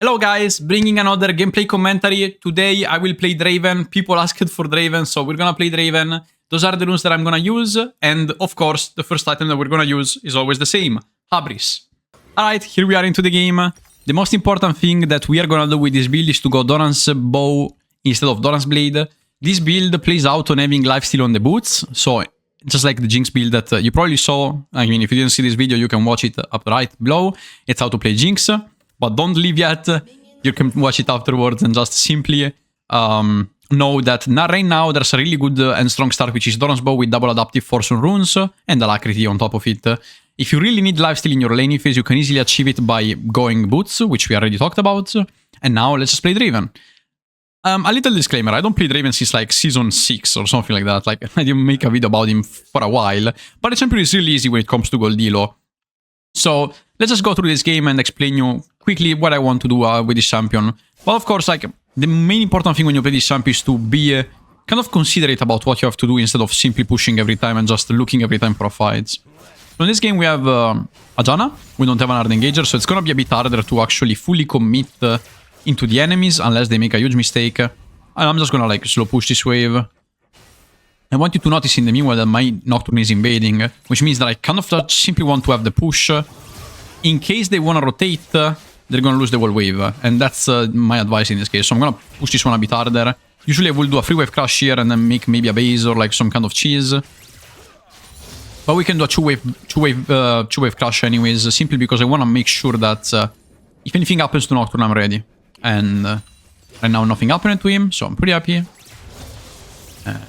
Hello guys, bringing another gameplay commentary. Today I will play Draven. People asked for Draven, so we're gonna play Draven. Those are the runes that I'm gonna use, and of course, the first item that we're gonna use is always the same, Habris. Alright, here we are into the game. The most important thing that we are gonna do with this build is to go Doran's bow instead of Doran's blade. This build plays out on having lifesteal on the boots, so just like the Jinx build that you probably saw. I mean, if you didn't see this video, you can watch it up right below. It's how to play Jinx. But don't leave yet, you can watch it afterwards and just simply know that right now there's a really good and strong start, which is Doran's Bow with double adaptive force on runes and alacrity on top of it. If you really need lifesteal in your laning phase, you can easily achieve it by going boots, which we already talked about. And now let's just play Draven. A little disclaimer, I don't play Draven since like season 6 or something like that. Like, I didn't make a video about him for a while, but the champion is really easy when it comes to gold elo. So let's just go through this game and explain you quickly what I want to do with this champion. Well, of course, like, the main important thing when you play this champion is to be kind of considerate about what you have to do instead of simply pushing every time and just looking every time for a fight. So in this game we have Ajana. We don't have an hard engager, so it's gonna be a bit harder to actually fully commit into the enemies unless they make a huge mistake. And I'm just gonna like slow push this wave. I want you to notice in the meanwhile that my Nocturne is invading, which means that I kind of simply want to have the push. In case they want to rotate, they're going to lose the whole wave. And that's my advice in this case. So I'm going to push this one a bit harder. Usually I will do a free wave crash here and then make maybe a base or like some kind of cheese. But we can do a two wave crash anyways, simply because I want to make sure that if anything happens to Nocturne, I'm ready. And right now nothing happened to him, so I'm pretty happy.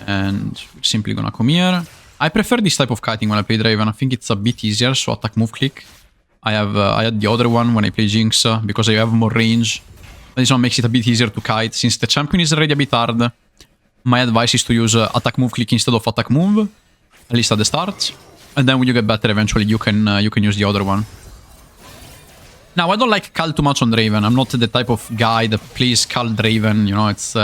And we're simply gonna come here. I prefer this type of kiting when I play Draven. I think it's a bit easier, so attack move click. I had the other one when I play Jinx because I have more range. This one makes it a bit easier to kite. Since the champion is already a bit hard, my advice is to use attack move click instead of attack move, at least at the start. And then when you get better, eventually you can use the other one. Now, I don't like Cal too much on Draven. I'm not the type of guy that plays Cal Draven. You know, it's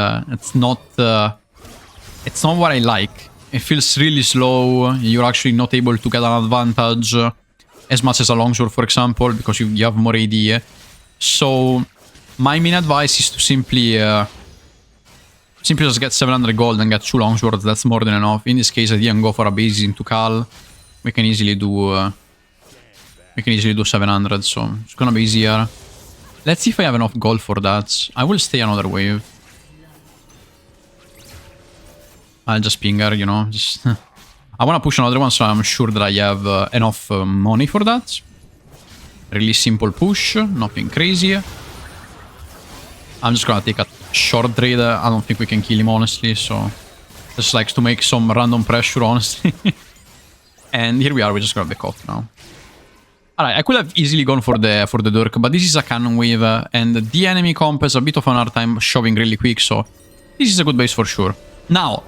not what I like. It feels really slow. You're actually not able to get an advantage as much as a longsword, for example, because you have more AD. So my main advice is to simply just get 700 gold and get 2 longswords. That's more than enough. In this case, I didn't go for a base into Cal. We can easily do 700, so it's gonna be easier. Let's see if I have enough gold for that. I will stay another wave. I'll just ping her, you know, just... I want to push another one, so I'm sure that I have enough money for that. Really simple push, nothing crazy. I'm just gonna take a short trade. I don't think we can kill him, honestly, so... Just likes to make some random pressure, honestly. And here we are, we're just gonna back off now. Alright, I could have easily gone for the Dirk, but this is a cannon wave, and the enemy comp has a bit of an hard time shoving really quick, so... This is a good base for sure. Now...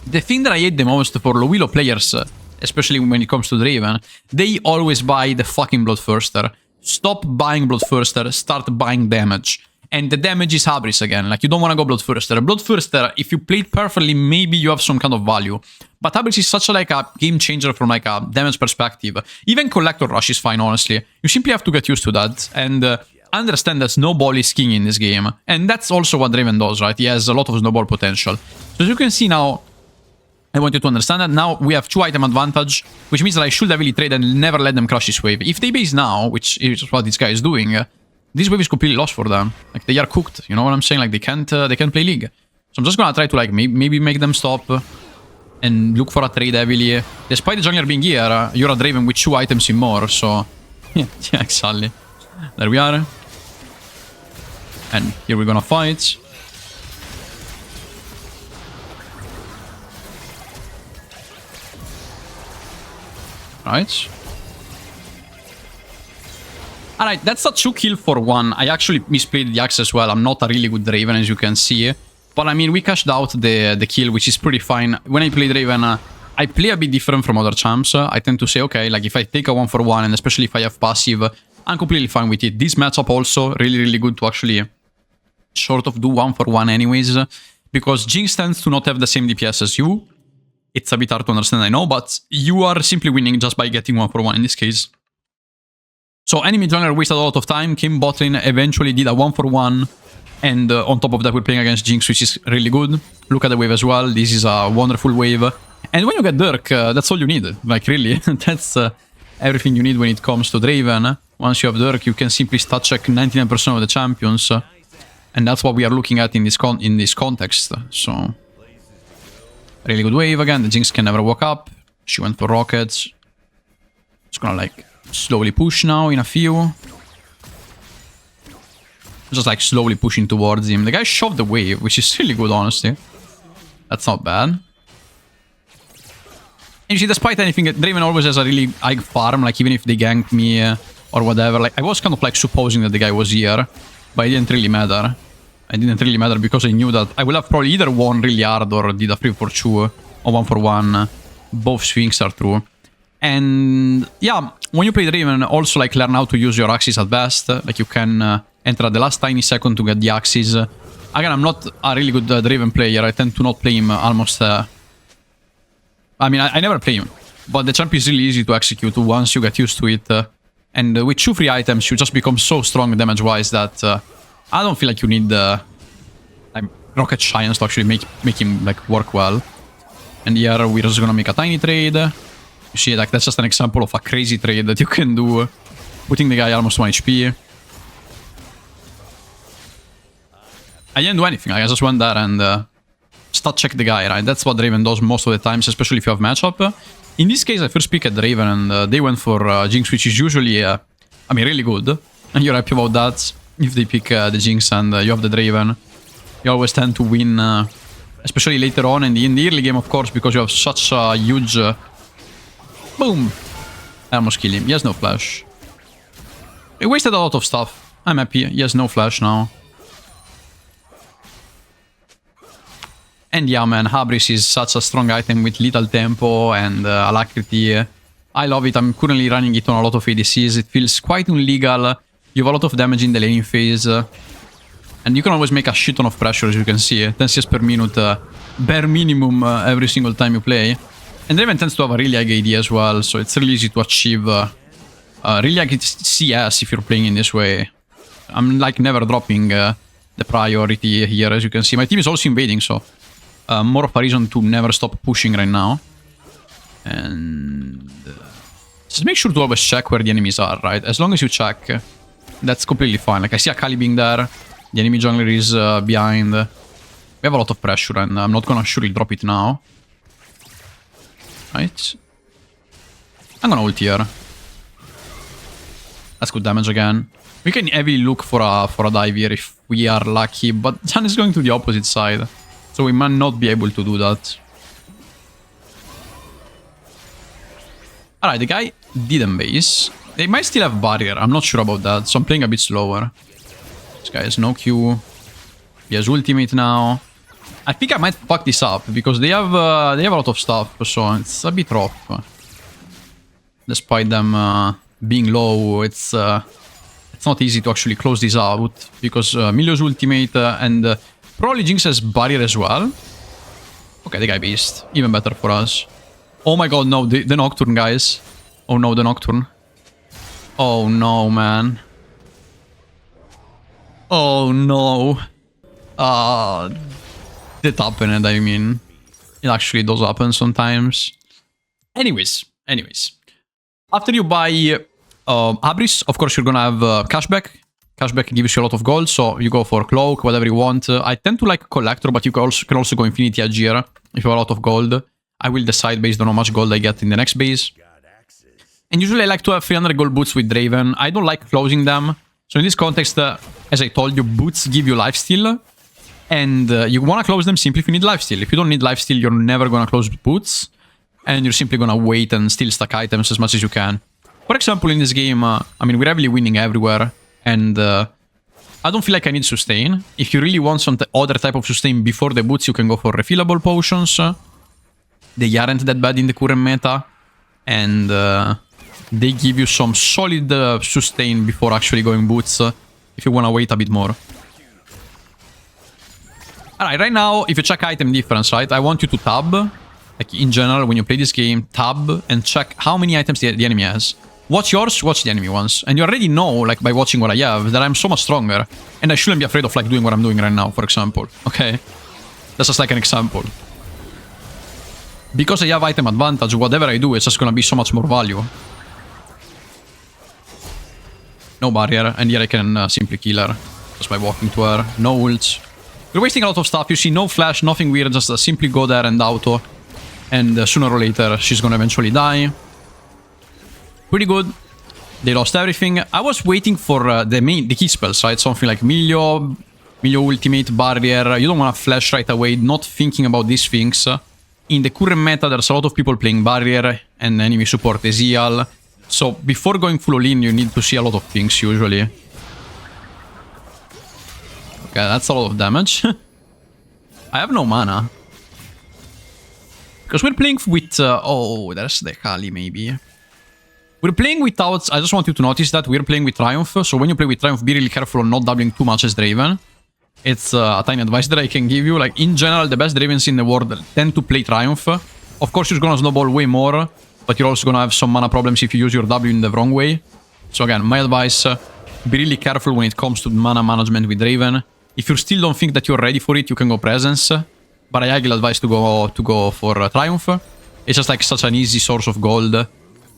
The thing that I hate the most for low elo players, especially when it comes to Draven, they always buy the fucking Bloodthirster. Stop buying Bloodthirster, start buying damage. And the damage is Habris again, like you don't want to go Bloodthirster. Bloodthirster, if you play it perfectly, maybe you have some kind of value. But Habris is such like a game changer from like a damage perspective. Even Collector Rush is fine, honestly. You simply have to get used to that. And understand that Snowball is king in this game. And that's also what Draven does, right? He has a lot of Snowball potential. So as you can see now, I want you to understand that now we have 2 item advantage, which means that I should heavily trade and never let them crush this wave. If they base now, which is what this guy is doing, this wave is completely lost for them. Like, they are cooked, you know what I'm saying? Like, they can't play League. So I'm just gonna try to, like, maybe make them stop and look for a trade heavily. Despite the jungler being here, you're a Draven with 2 items in more, so... yeah, exactly. There we are. And here we're gonna fight. Right. Alright, that's a 2 kill for 1. I actually misplayed the axe as well. I'm not a really good Draven, as you can see. But I mean, we cashed out the kill, which is pretty fine. When I play Draven, I play a bit different from other champs. I tend to say, okay, like if I take a 1 for 1, and especially if I have passive, I'm completely fine with it. This matchup also, really good to actually sort of do 1 for 1 anyways. Because Jinx tends to not have the same DPS as you. It's a bit hard to understand, I know, but you are simply winning just by getting 1 for 1 in this case. So enemy jungler wasted a lot of time, came bot lane, eventually did a 1-for-1. And on top of that, we're playing against Jinx, which is really good. Look at the wave as well. This is a wonderful wave. And when you get Dirk, that's all you need. Like, really, that's everything you need when it comes to Draven. Once you have Dirk, you can simply stat check 99% of the champions. And that's what we are looking at in this context. So, really good wave again. The Jinx can never walk up. She went for rockets. It's gonna, like, slowly push now in a few. Just, like, slowly pushing towards him. The guy shoved the wave, which is really good, honestly. That's not bad. And you see, despite anything, Draven always has a really high farm, like, even if they gank me or whatever. Like, I was kind of, like, supposing that the guy was here, but it didn't really matter. It didn't really matter because I knew that I would have probably either won really hard or did a 3-for-2 or 1-for-1. Both swings are true. And, yeah, when you play Draven, also, like, learn how to use your axes at best. Like, you can enter at the last tiny second to get the axes. Again, I'm not a really good Draven player. I tend to not play him almost... I mean, I never play him. But the champ is really easy to execute once you get used to it. And with 2 free items, you just become so strong damage-wise that I don't feel like you need like, rocket science to actually make him like work well. And here we're just gonna make a tiny trade. You see, like, that's just an example of a crazy trade that you can do, putting the guy almost 1 HP. I didn't do anything. I just went there and stat check the guy, right? That's what Draven does most of the times, especially if you have matchup. In this case, I first picked at Draven and they went for Jinx, which is usually, I mean, really good. And you're happy about that. If they pick the Jinx and you have the Draven, you always tend to win, especially later on in the early game, of course, because you have such a huge... boom! I almost killed him. He has no flash. He wasted a lot of stuff. I'm happy. He has no flash now. And yeah, man, Habris is such a strong item with little tempo and alacrity. I love it. I'm currently running it on a lot of ADCs. It feels quite illegal. You have a lot of damage in the laning phase. And you can always make a shit ton of pressure, as you can see. 10 CS per minute, bare minimum every single time you play. And Draven tends to have a really high AD as well, so it's really easy to achieve really high CS if you're playing in this way. I'm like never dropping the priority here, as you can see. My team is also invading, so... more of a reason to never stop pushing right now. And... just make sure to always check where the enemies are, right? As long as you check, that's completely fine. Like, I see Akali being there. The enemy jungler is behind. We have a lot of pressure, and I'm not gonna surely drop it now. Right? I'm gonna ult here. That's good damage again. We can heavily look for a dive here if we are lucky, but Jan is going to the opposite side. So we might not be able to do that. Alright, the guy didn't base. They might still have barrier. I'm not sure about that. So I'm playing a bit slower. This guy has no Q. He has ultimate now. I think I might fuck this up because they have a lot of stuff. So it's a bit rough. Despite them being low, it's not easy to actually close this out because Milio's ultimate and... probably Jinx has barrier as well. Okay, the guy beast. Even better for us. Oh my god, no. The Nocturne, guys. Oh no, the Nocturne. Oh no, man. Oh no. That happened, I mean. It actually does happen sometimes. Anyways. After you buy Abris, of course you're gonna have cashback. Cashback gives you a lot of gold, so you go for Cloak, whatever you want. I tend to like Collector, but you can also go Infinity Edge here if you have a lot of gold. I will decide based on how much gold I get in the next base. And usually I like to have 300 gold boots with Draven. I don't like closing them. So in this context, as I told you, boots give you lifesteal. And you want to close them simply if you need lifesteal. If you don't need lifesteal, you're never going to close boots. And you're simply going to wait and still stack items as much as you can. For example, in this game, I mean, we're heavily winning everywhere. And I don't feel like I need sustain. If you really want some other type of sustain before the boots, you can go for refillable potions. They aren't that bad in the current meta. And they give you some solid sustain before actually going boots. If you want to wait a bit more. Alright, right now, if you check item difference, right? I want you to tab. Like in general, when you play this game, tab and check how many items the enemy has. Watch yours, watch the enemy ones. And you already know, like, by watching what I have, that I'm so much stronger. And I shouldn't be afraid of, like, doing what I'm doing right now, for example. Okay? That's just like an example. Because I have item advantage, whatever I do is just gonna be so much more value. No barrier, and here I can simply kill her. Just by walking to her. No ults. We're wasting a lot of stuff. You see, no flash, nothing weird. Just simply go there and auto. And sooner or later, she's gonna eventually die. Pretty good. They lost everything. I was waiting for the key spells, right? Something like Milio ultimate, barrier. You don't want to flash right away, not thinking about these things. In the current meta, there's a lot of people playing barrier and enemy support Ezreal. So before going full all-in, you need to see a lot of things, usually. Okay, that's a lot of damage. I have no mana. Because we're playing with... oh, there's the Kali, maybe. We're playing without... I just want you to notice that we're playing with Triumph. So when you play with Triumph, be really careful on not doubling too much as Draven. It's a tiny advice that I can give you. Like, in general, the best Dravens in the world tend to play Triumph. Of course, you're gonna snowball way more. But you're also gonna have some mana problems if you use your W in the wrong way. So again, my advice, be really careful when it comes to mana management with Draven. If you still don't think that you're ready for it, you can go Presence. But I highly advise to go for Triumph. It's just like such an easy source of gold.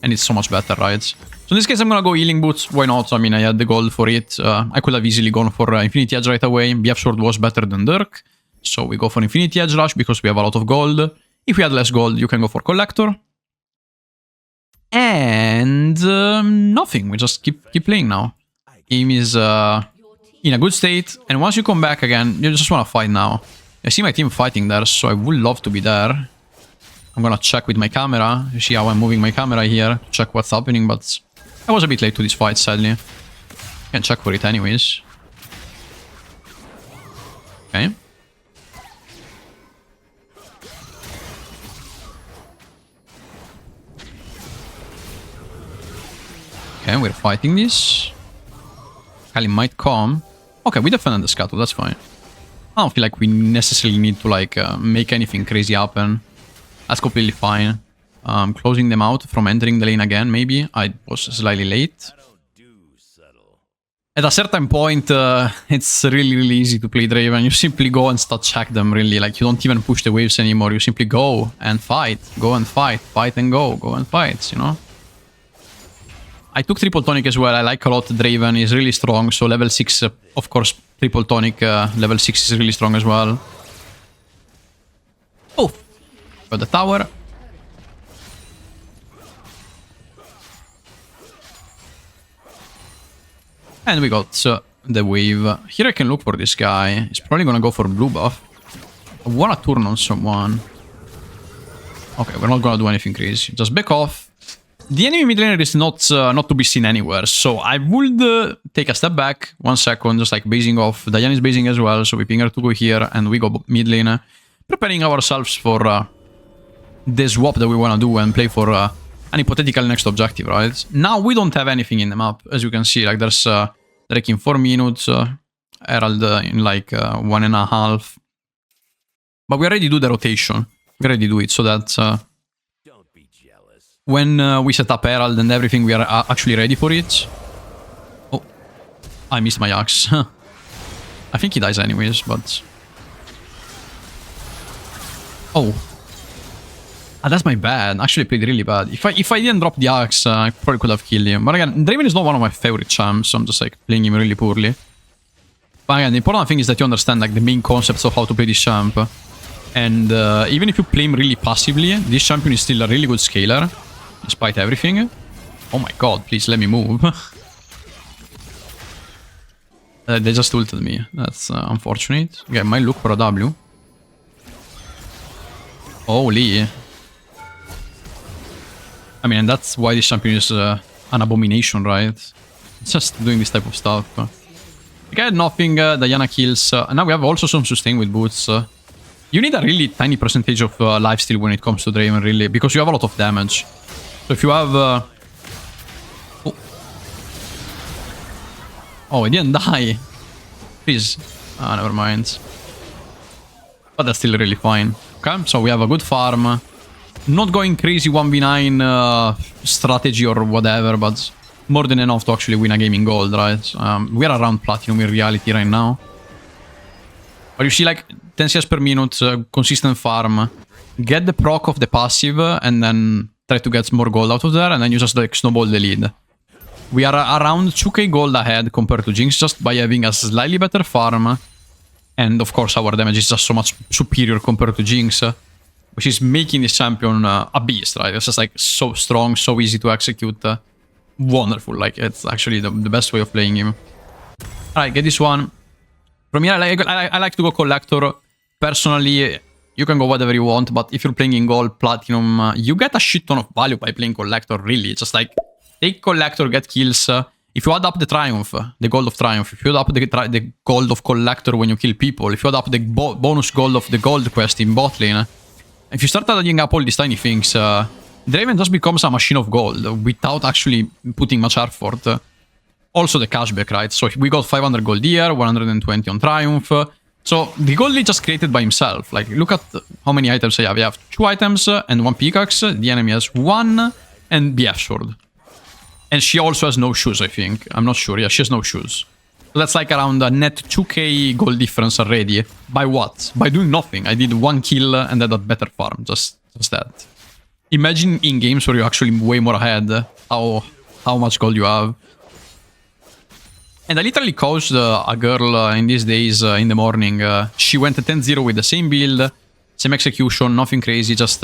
And it's so much better, right? So in this case, I'm gonna go Healing Boots. Why not? I mean, I had the gold for it. I could have easily gone for Infinity Edge right away. BF Sword was better than Dirk. So we go for Infinity Edge Rush because we have a lot of gold. If we had less gold, you can go for Collector. And nothing. We just keep playing now. Game is in a good state. And once you come back again, you just want to fight now. I see my team fighting there, so I would love to be there. I'm gonna check with my camera. You see how I'm moving my camera here. Check what's happening, but I was a bit late to this fight, sadly. Can check for it anyways. Okay. Okay, we're fighting this. Kali might come. Okay, we defended the scuttle, that's fine. I don't feel like we necessarily need to, like, make anything crazy happen. That's completely fine. Closing them out from entering the lane again, maybe. I was slightly late. At a certain point, it's really, really easy to play Draven. You simply go and start check them, really. Like, you don't even push the waves anymore. You simply go and fight. Go and fight. Fight and go. Go and fight, you know? I took Triple Tonic as well. I like a lot. Draven is really strong. So level 6, of course, Triple Tonic level 6 is really strong as well. Oh! Got the tower. And we got the wave. Here I can look for this guy. He's probably gonna go for blue buff. I wanna turn on someone. Okay, we're not gonna do anything crazy. Just back off. The enemy mid laner is not to be seen anywhere, so I would take a step back, 1 second, just like basing off. Diana is basing as well, so we ping her to go here, and we go mid lane, preparing ourselves for the swap that we want to do and play for an hypothetical next objective, right? Now we don't have anything in the map, as you can see. Like, there's Drake in 4 minutes, Herald in like 1.5. But we already do the rotation. We already do it, so that when we set up Herald and everything, we are actually ready for it. Oh, I missed my axe. I think he dies anyways, but... Oh. Ah, that's my bad. Actually, I played really bad. If I didn't drop the axe, I probably could have killed him. But again, Draven is not one of my favorite champs, so I'm just like playing him really poorly. But again, the important thing is that you understand like the main concepts of how to play this champ. And even if you play him really passively, this champion is still a really good scaler, despite everything. Oh my god, please let me move. They just ulted me. That's unfortunate. Okay, I might look for a W. Holy. I mean, and that's why this champion is an abomination, right? It's just doing this type of stuff. Okay, nothing. Diana kills. And now we have also some sustain with boots. You need a really tiny percentage of lifesteal when it comes to Draven, really, because you have a lot of damage. So if you have... Oh, he didn't die. Please. Ah, never mind. But that's still really fine. Okay, so we have a good farm. Not going crazy 1v9 strategy or whatever, but more than enough to actually win a game in gold, right? We are around platinum in reality right now. But you see, like, 10 CS per minute, consistent farm. Get the proc of the passive, and then try to get more gold out of there, and then you just, like, snowball the lead. We are around 2k gold ahead compared to Jinx, just by having a slightly better farm. And, of course, our damage is just so much superior compared to Jinx, which is making this champion a beast, right? It's just, like, so strong, so easy to execute. Wonderful, like, it's actually the best way of playing him. Alright, get this one. From here, I like to go Collector. Personally, you can go whatever you want, but if you're playing in gold, platinum, you get a shit ton of value by playing Collector, really. Just like, take Collector, get kills. If you add up the Triumph, the gold of Triumph, if you add up the gold of Collector when you kill people, if you add up the bonus gold of the gold quest in bot lane, if you start adding up all these tiny things, Draven just becomes a machine of gold without actually putting much effort. Also the cashback, right? So we got 500 gold here, 120 on Triumph. So the gold is just created by himself. Like, look at how many items I have. I have 2 items and 1 pickaxe. The enemy has 1 and BF sword. And she also has no shoes, I think. I'm not sure. Yeah, she has no shoes. So that's like around a net 2k gold difference already. By what? By doing nothing. I did 1 kill and then a better farm. Just that. Imagine in games where you're actually way more ahead, how much gold you have. And I literally coached a girl in these days in the morning. She went 10-0 with the same build, same execution, nothing crazy, just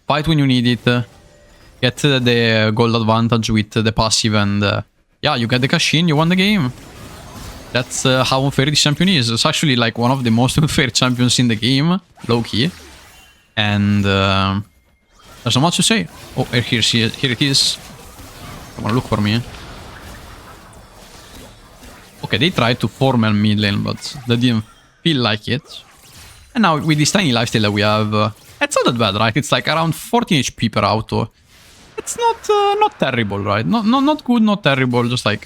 fight when you need it, get the gold advantage with the passive, and yeah, you get the cash in, you won the game. That's how unfair this champion is. It's actually like one of the most unfair champions in the game, low-key. And there's not much to say. Oh, here it is. Come on, look for me. Okay, they tried to form a mid lane, but they didn't feel like it. And now with this tiny lifesteal that we have, it's not that bad, right? It's like around 14 HP per auto. It's not terrible, right? Not good, not terrible, just like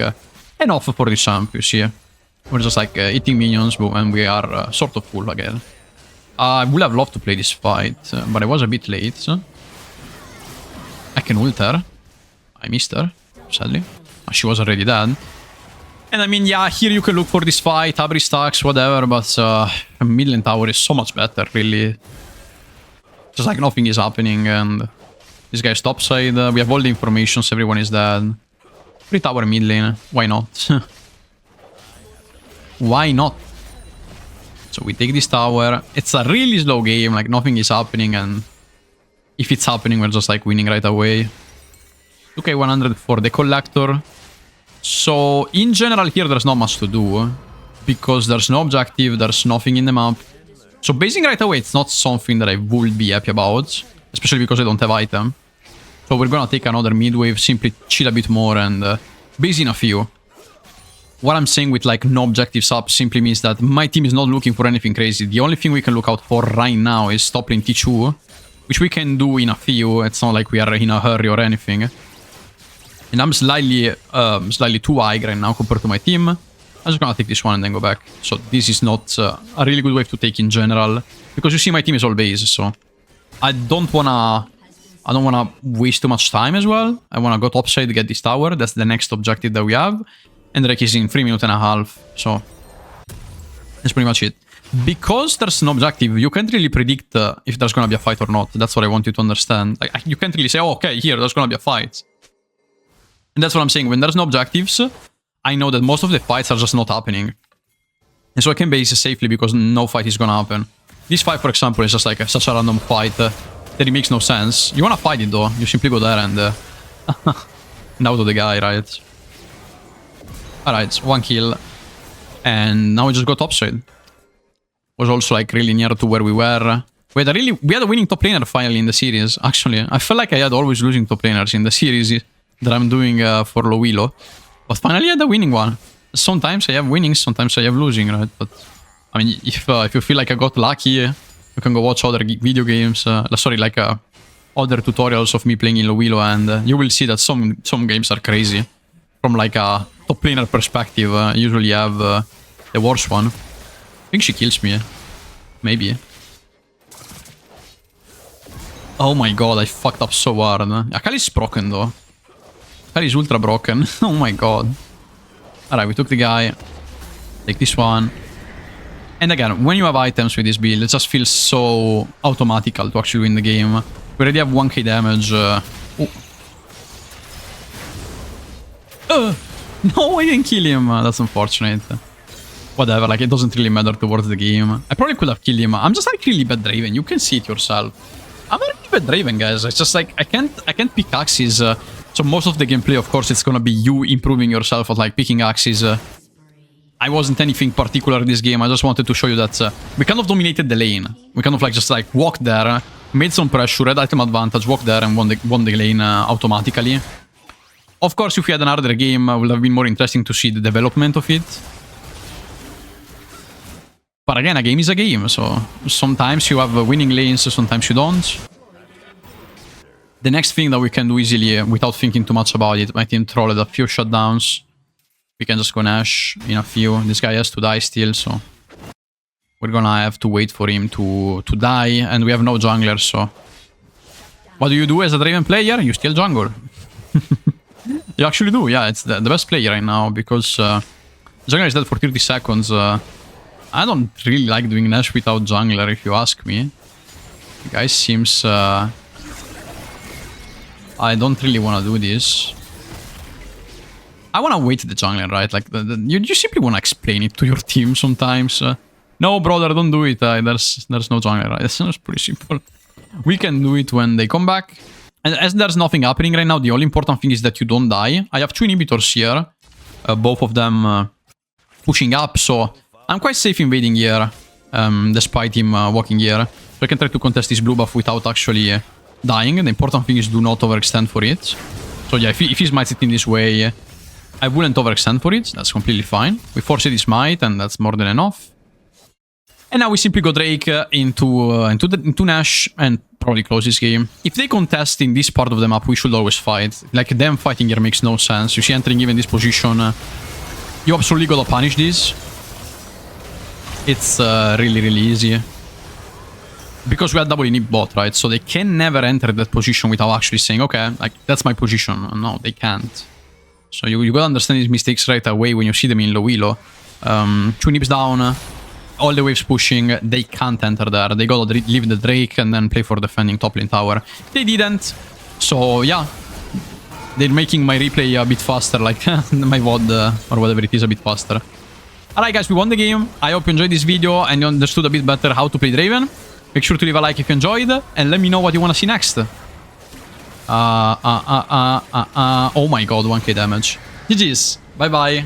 enough for this champ, you see. We're just like eating minions, and we are sort of full again. I would have loved to play this fight, but I was a bit late. I can ult her. I missed her, sadly. She was already dead. And I mean, yeah, here you can look for this fight, Abri stacks, whatever, but mid lane tower is so much better, really. Just like nothing is happening, and this guy's topside. We have all the information, so everyone is dead. Free tower mid lane, why not? Why not? So we take this tower. It's a really slow game, like nothing is happening, and if it's happening, we're just like winning right away. 2k 100 for the Collector. So, in general here there's not much to do, because there's no objective, there's nothing in the map. So basing right away, it's not something that I would be happy about, especially because I don't have item. So we're gonna take another mid wave, simply chill a bit more and base in a few. What I'm saying with like no objectives up simply means that my team is not looking for anything crazy. The only thing we can look out for right now is top lane T2, which we can do in a few. It's not like we are in a hurry or anything. And I'm slightly too high right now compared to my team. I'm just gonna take this one and then go back. So this is not a really good wave to take in general, because you see my team is all base, so I don't wanna waste too much time as well. I wanna go topside, get this tower. That's the next objective that we have. And the wreck is in 3 minutes and a half, so that's pretty much it. Because there's no objective, you can't really predict if there's gonna be a fight or not. That's what I want you to understand. Like, you can't really say, oh, okay, here, there's gonna be a fight. And that's what I'm saying. When there's no objectives, I know that most of the fights are just not happening. And so I can base safely because no fight is gonna happen. This fight, for example, is just like such a random fight that it makes no sense. You wanna fight it though, you simply go there and now to the guy, right? Alright, 1 kill. And now we just go topside. Was also like really near to where we were. We had a winning top laner finally in the series, actually. I felt like I had always losing top laners in the series that I'm doing for low elo. But finally I had a winning one. Sometimes I have winnings, sometimes I have losing, right? But I mean, if you feel like I got lucky, you can go watch other video games. Like other tutorials of me playing in low elo, and you will see that some games are crazy. From like a top laner perspective, I usually have the worst one. I think she kills me. Maybe. Oh my god, I fucked up so hard. Akali's broken though. Akali's ultra broken. Oh my god. Alright, we took the guy. Take this one. And again, when you have items with this build, it just feels so automatical to actually win the game. We already have 1k damage. No, I didn't kill him. That's unfortunate. Whatever, like, it doesn't really matter towards the game. I probably could have killed him. I'm just like really bad Draven. You can see it yourself. I'm a really bad Draven, guys. It's just like, I can't pick axes. So most of the gameplay, of course, it's gonna be you improving yourself at like picking axes. I wasn't anything particular in this game. I just wanted to show you that we kind of dominated the lane. We kind of like just like walked there, made some pressure, had item advantage, walked there and won the lane automatically. Of course, if we had another game, it would have been more interesting to see the development of it. But again, a game is a game, so sometimes you have winning lanes, sometimes you don't. The next thing that we can do easily, without thinking too much about it, my team trolled a few shutdowns. We can just go Nash in a few. This guy has to die still, so we're gonna have to wait for him to die, and we have no jungler, so... What do you do as a Draven player? You steal jungle. You actually do, yeah, it's the best player right now, because jungler is dead for 30 seconds. I don't really like doing Nash without jungler, if you ask me. The guy seems... I don't really want to do this. I want to wait the jungler, right? Like, you simply want to explain it to your team sometimes. No, brother, don't do it. There's no jungler, right? That's pretty simple. We can do it when they come back. And as there's nothing happening right now, the only important thing is that you don't die. I have 2 inhibitors here. Both of them pushing up, so I'm quite safe invading here. Despite him walking here. So I can try to contest this blue buff without actually dying. The important thing is do not overextend for it. So yeah, if he smites it in this way, I wouldn't overextend for it. That's completely fine. We force it smite, and that's more than enough. And now we simply go Drake into Nash and probably close this game. If they contest in this part of the map, we should always fight. Like, them fighting here makes no sense. You see, entering even this position, you absolutely gotta punish this. It's really, really easy. Because we had double inhib bot, right? So they can never enter that position without actually saying, okay, like, that's my position. No, they can't. So you gotta understand these mistakes right away when you see them in low elo. 2 nips down, all the waves pushing, they can't enter there. They gotta leave the Drake and then play for defending top lane tower. They didn't. So yeah, they're making my replay a bit faster, like my VOD or whatever it is a bit faster. Alright guys, we won the game. I hope you enjoyed this video and you understood a bit better how to play Draven. Make sure to leave a like if you enjoyed and let me know what you want to see next. Oh my god, 1k damage. GG's. Bye bye.